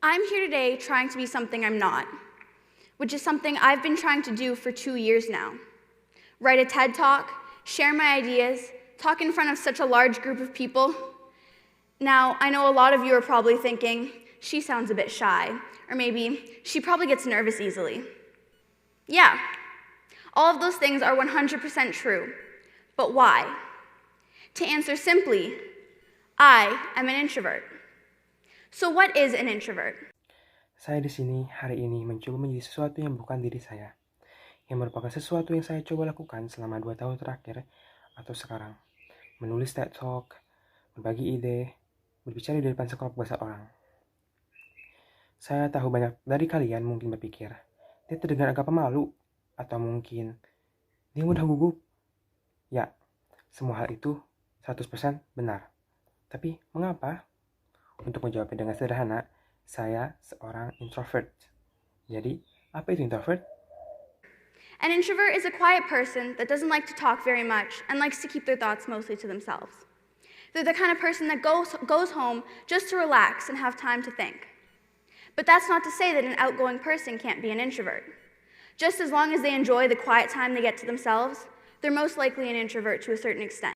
I'm here today trying to be something I'm not, which is something I've been trying to do for 2 years now. Write a TED Talk, share my ideas, talk in front of such a large group of people. Now, I know a lot of you are probably thinking, she sounds a bit shy, or maybe she probably gets nervous easily. Yeah, all of those things are 100% true. But why? To answer simply, I am an introvert. So what is an introvert? Saya di sini hari ini mencoba menjadi sesuatu yang bukan diri saya, yang merupakan sesuatu yang saya coba lakukan selama 2 tahun terakhir atau sekarang. Menulis TED Talk, berbagi ide, berbicara di depan sekelompok besar orang. Saya tahu banyak dari kalian mungkin berpikir, dia terdengar agak pemalu, atau mungkin dia mudah gugup. Ya, semua hal itu 100% benar. Tapi mengapa? Untuk menjawabnya dengan sederhana, saya seorang introvert. Jadi, apa itu introvert? An introvert is a quiet person that doesn't like to talk very much and likes to keep their thoughts mostly to themselves. They're the kind of person that goes home just to relax and have time to think. But that's not to say that an outgoing person can't be an introvert. Just as long as they enjoy the quiet time they get to themselves, they're most likely an introvert to a certain extent.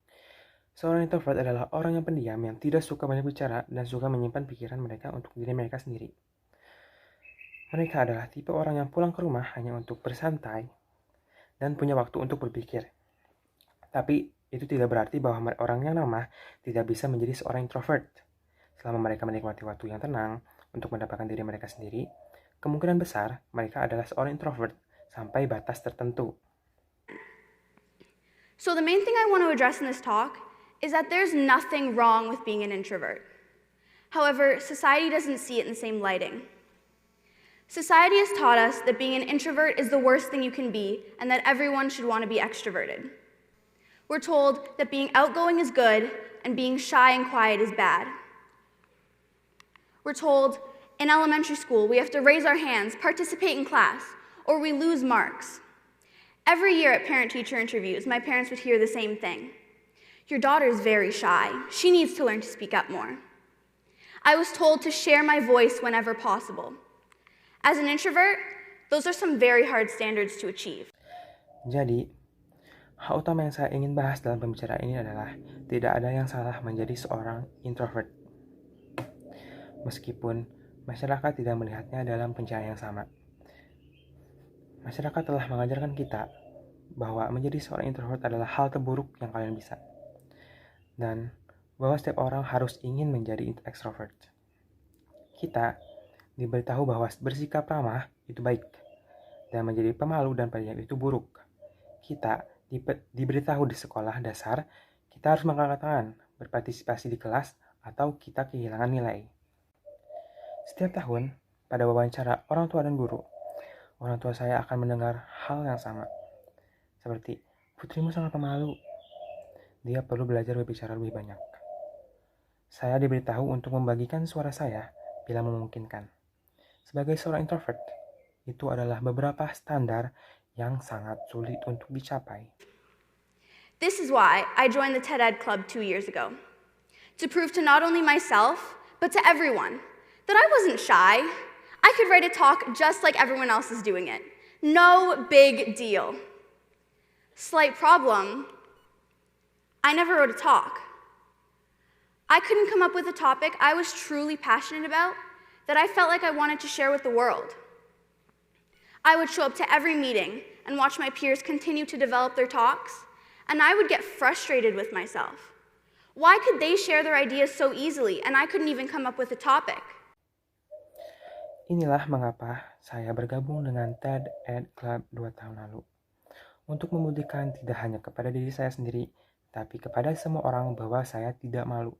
Seorang introvert adalah orang yang pendiam yang tidak suka banyak bicara dan suka menyimpan pikiran mereka untuk diri mereka sendiri. Mereka adalah tipe orang yang pulang ke rumah hanya untuk bersantai dan punya waktu untuk berpikir. Tapi itu tidak berarti bahwa orang yang lemah tidak bisa menjadi seorang introvert. Selama mereka menikmati waktu yang tenang untuk mendapatkan diri mereka sendiri, kemungkinan besar mereka adalah seorang introvert sampai batas tertentu. So the main thing I want to address in this talk is that there's nothing wrong with being an introvert. However, society doesn't see it in the same lighting. Society has taught us that being an introvert is the worst thing you can be and that everyone should want to be extroverted. We're told that being outgoing is good and being shy and quiet is bad. We're told in elementary school we have to raise our hands, participate in class, or we lose marks. Every year at parent-teacher interviews, my parents would hear the same thing. Your daughter is very shy. She needs to learn to speak up more. I was told to share my voice whenever possible. As an introvert, those are some very hard standards to achieve. Jadi, hal utama yang saya ingin bahas dalam pembicaraan ini adalah tidak ada yang salah menjadi seorang introvert. Meskipun masyarakat tidak melihatnya dalam pencahayaan yang sama. Masyarakat telah mengajarkan kita bahwa menjadi seorang introvert adalah hal terburuk yang kalian bisa. Dan bahwa setiap orang harus ingin menjadi extrovert. Kita diberitahu bahwa bersikap ramah itu baik, dan menjadi pemalu dan pendiam itu buruk. Kita diberitahu di sekolah dasar, kita harus mengangkat tangan, berpartisipasi di kelas, atau kita kehilangan nilai. Setiap tahun, pada wawancara orang tua dan guru, orang tua saya akan mendengar hal yang sama. Seperti, putrimu sangat pemalu. Dia perlu belajar berbicara lebih banyak. Saya diberitahu untuk membagikan suara saya bila memungkinkan. Sebagai seorang introvert, itu adalah beberapa standar yang sangat sulit untuk dicapai. This is why I joined the TED Ed Club 2 years ago. To prove to not only myself, but to everyone, that I wasn't shy. I could write a talk just like everyone else is doing it. No big deal. Slight problem, I never wrote a talk. I couldn't come up with a topic I was truly passionate about that I felt like I wanted to share with the world. I would show up to every meeting and watch my peers continue to develop their talks, and I would get frustrated with myself. Why could they share their ideas so easily and I couldn't even come up with a topic? Inilah mengapa saya bergabung dengan TED Ed Club 2 tahun lalu. Untuk membuktikan tidak hanya kepada diri saya sendiri, tapi kepada semua orang bahwa saya tidak malu.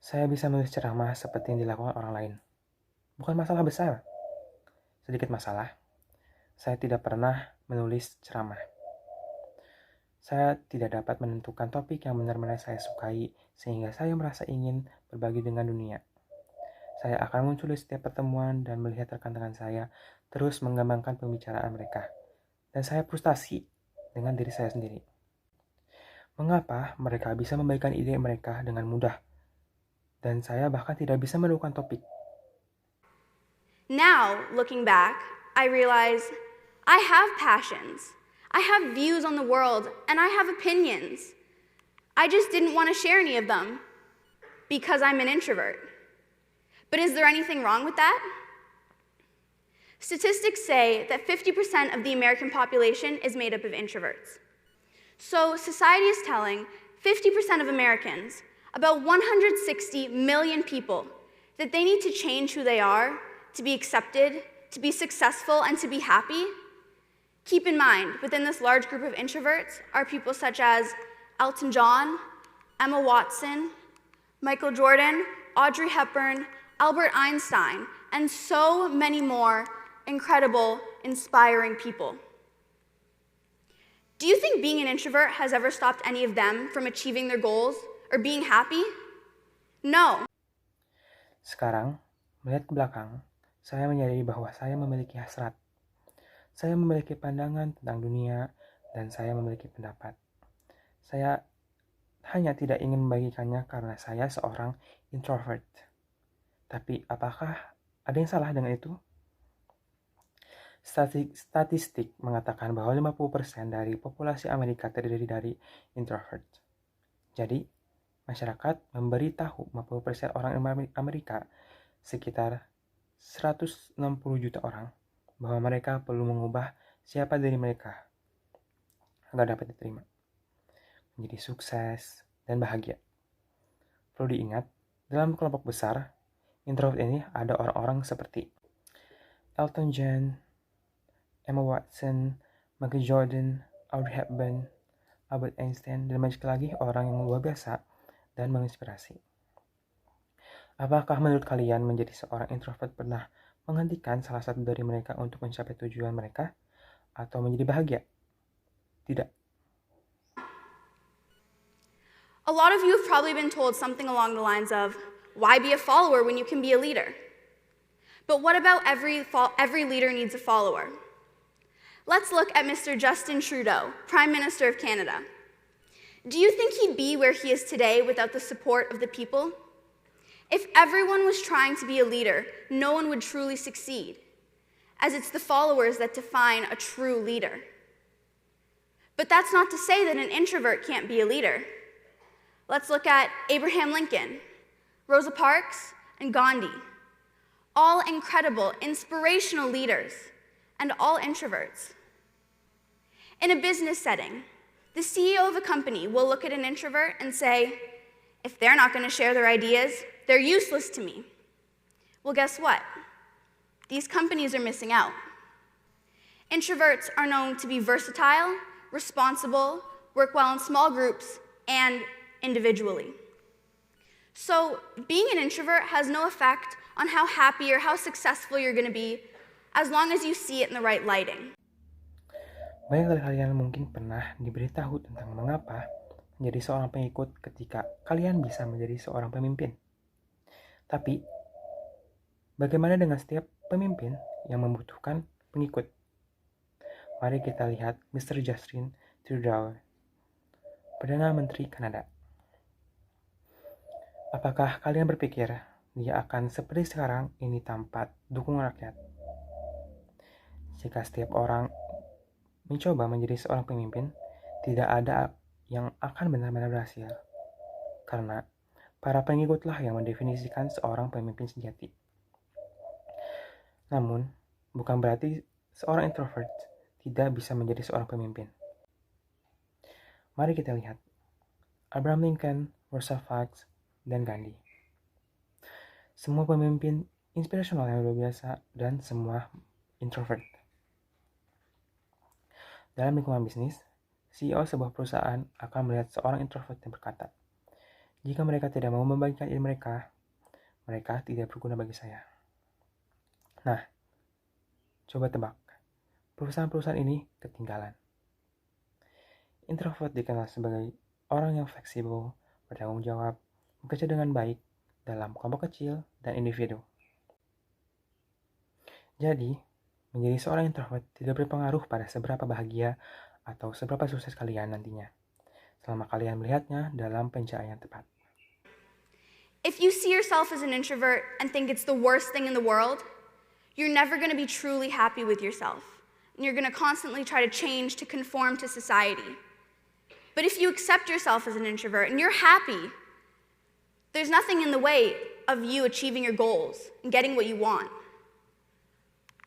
Saya bisa menulis ceramah seperti yang dilakukan orang lain. Bukan masalah besar. Sedikit masalah. Saya tidak pernah menulis ceramah. Saya tidak dapat menentukan topik yang benar-benar saya sukai sehingga saya merasa ingin berbagi dengan dunia. Saya akan muncul di setiap pertemuan dan melihat rekan-rekan saya terus mengembangkan pembicaraan mereka. Dan saya frustasi dengan diri saya sendiri. Mengapa mereka bisa membagikan ide mereka dengan mudah? dan saya bahkan tidak bisa menemukan topik. Now, looking back, I realize I have passions, I have views on the world, and I have opinions. I just didn't want to share any of them because I'm an introvert. But is there anything wrong with that? Statistics say that 50% of the American population is made up of introverts. So society is telling 50% of Americans, about 160 million people, that they need to change who they are to be accepted, to be successful, and to be happy. Keep in mind, within this large group of introverts are people such as Elton John, Emma Watson, Michael Jordan, Audrey Hepburn, Albert Einstein, and so many more incredible, inspiring people. Do you think being an introvert has ever stopped any of them from achieving their goals or being happy? No. Sekarang, melihat ke belakang, saya menyadari bahwa saya memiliki hasrat. Saya memiliki pandangan tentang dunia, dan saya memiliki pendapat. Saya hanya tidak ingin membagikannya karena saya seorang introvert. Tapi apakah ada yang salah dengan itu? Statistik mengatakan bahwa 50% dari populasi Amerika terdiri dari introvert. Jadi, masyarakat memberitahu 50% orang Amerika, sekitar 160 juta orang, bahwa mereka perlu mengubah siapa diri mereka agar dapat diterima, menjadi sukses dan bahagia. Perlu diingat, dalam kelompok besar, introvert ini ada orang-orang seperti Elton John, Emma Watson, Michael Jordan, Audrey Hepburn, Albert Einstein, dan banyak lagi orang yang luar biasa dan menginspirasi. Apakah menurut kalian menjadi seorang introvert pernah menghentikan salah satu dari mereka untuk mencapai tujuan mereka atau menjadi bahagia? Tidak. A lot of you have probably been told something along the lines of, why be a follower when you can be a leader? But what about every leader needs a follower? Let's look at Mr. Justin Trudeau, Prime Minister of Canada. Do you think he'd be where he is today without the support of the people? If everyone was trying to be a leader, no one would truly succeed, as it's the followers that define a true leader. But that's not to say that an introvert can't be a leader. Let's look at Abraham Lincoln, Rosa Parks, and Gandhi. All incredible, inspirational leaders, and all introverts. In a business setting, the CEO of a company will look at an introvert and say, if they're not going to share their ideas, they're useless to me. Well, guess what? These companies are missing out. Introverts are known to be versatile, responsible, work well in small groups, and individually. So being an introvert has no effect on how happy or how successful you're going to be as long as you see it in the right lighting. Banyak dari kalian mungkin pernah diberitahu tentang mengapa menjadi seorang pengikut ketika kalian bisa menjadi seorang pemimpin. Tapi, bagaimana dengan setiap pemimpin yang membutuhkan pengikut? Mari kita lihat Mr. Justin Trudeau, Perdana Menteri Kanada. Apakah kalian berpikir dia akan seperti sekarang ini tanpa dukungan rakyat? Jika setiap orang mencoba menjadi seorang pemimpin, tidak ada yang akan benar-benar berhasil. Karena para pengikutlah yang mendefinisikan seorang pemimpin sejati. Namun, bukan berarti seorang introvert tidak bisa menjadi seorang pemimpin. Mari kita lihat Abraham Lincoln, Rosa Parks, dan Gandhi. Semua pemimpin inspirasional yang luar biasa dan semua introvert. Dalam lingkungan bisnis, CEO sebuah perusahaan akan melihat seorang introvert dan berkata, jika mereka tidak mau membagikan ide mereka, mereka tidak berguna bagi saya. Nah, coba tebak, perusahaan-perusahaan ini ketinggalan. Introvert dikenal sebagai orang yang fleksibel, bertanggung jawab, bekerja dengan baik dalam kelompok kecil dan individu. Jadi, menjadi seorang introvert tidak berpengaruh pada seberapa bahagia atau seberapa sukses kalian nantinya, selama kalian melihatnya dalam pencahayaan tepat. If you see yourself as an introvert and think it's the worst thing in the world, you're never going to be truly happy with yourself. And you're going to constantly try to change to conform to society. But if you accept yourself as an introvert and you're happy, there's nothing in the way of you achieving your goals and getting what you want.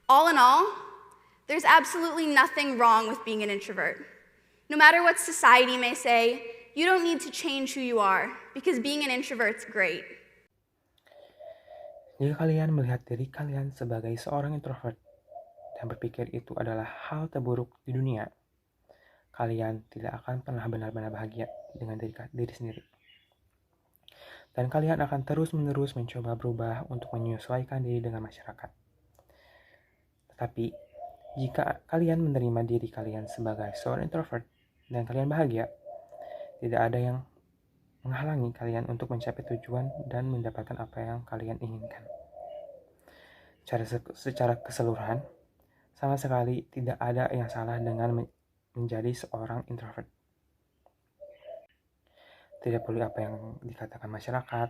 All in all, there's absolutely nothing wrong with being an introvert. No matter what society may say, you don't need to change who you are, because being an introvert's great. Jika kalian melihat diri kalian sebagai seorang introvert dan berpikir itu adalah hal terburuk di dunia, kalian tidak akan pernah benar-benar bahagia dengan diri sendiri. Dan kalian akan terus-menerus mencoba berubah untuk menyesuaikan diri dengan masyarakat. Tetapi, jika kalian menerima diri kalian sebagai seorang introvert dan kalian bahagia, tidak ada yang menghalangi kalian untuk mencapai tujuan dan mendapatkan apa yang kalian inginkan. Secara keseluruhan, sama sekali tidak ada yang salah dengan menjadi seorang introvert. Tidak perlu apa yang dikatakan masyarakat.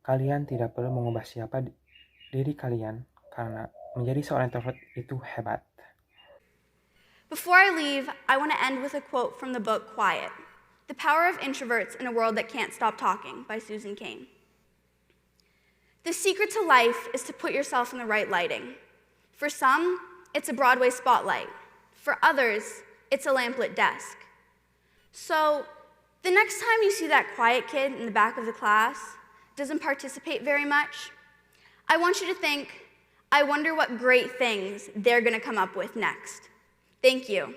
Kalian tidak perlu mengubah siapa diri kalian karena menjadi seorang introvert itu hebat. Before I leave, I want to end with a quote from the book Quiet: The Power of Introverts in a World That Can't Stop Talking by Susan Cain. The secret to life is to put yourself in the right lighting. For some, it's a Broadway spotlight. For others, it's a lamplit desk. So, the next time you see that quiet kid in the back of the class, doesn't participate very much, I want you to think, I wonder what great things they're going to come up with next. Thank you.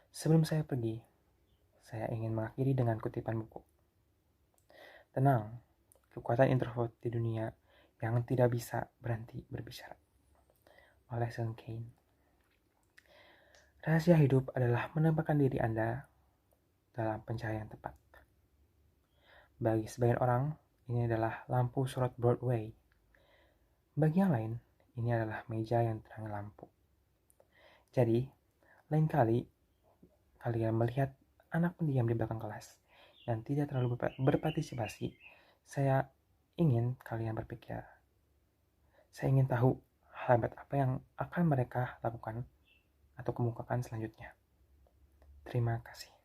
Sebelum saya pergi, saya ingin mengakhiri dengan kutipan buku. Tenang, kekuatan introvert di dunia yang tidak bisa berhenti berbicara. Oleh Susan Cain. Rahasia hidup adalah menempatkan diri Anda dalam pencahayaan tepat. Bagi sebagian orang, ini adalah lampu sorot Broadway. Bagi yang lain, ini adalah meja yang terang lampu. Jadi, lain kali kalian melihat anak pendiam di belakang kelas yang tidak terlalu berpartisipasi, saya ingin kalian berpikir, saya ingin tahu hal hebat apa yang akan mereka lakukan atau kemukakan selanjutnya. Terima kasih.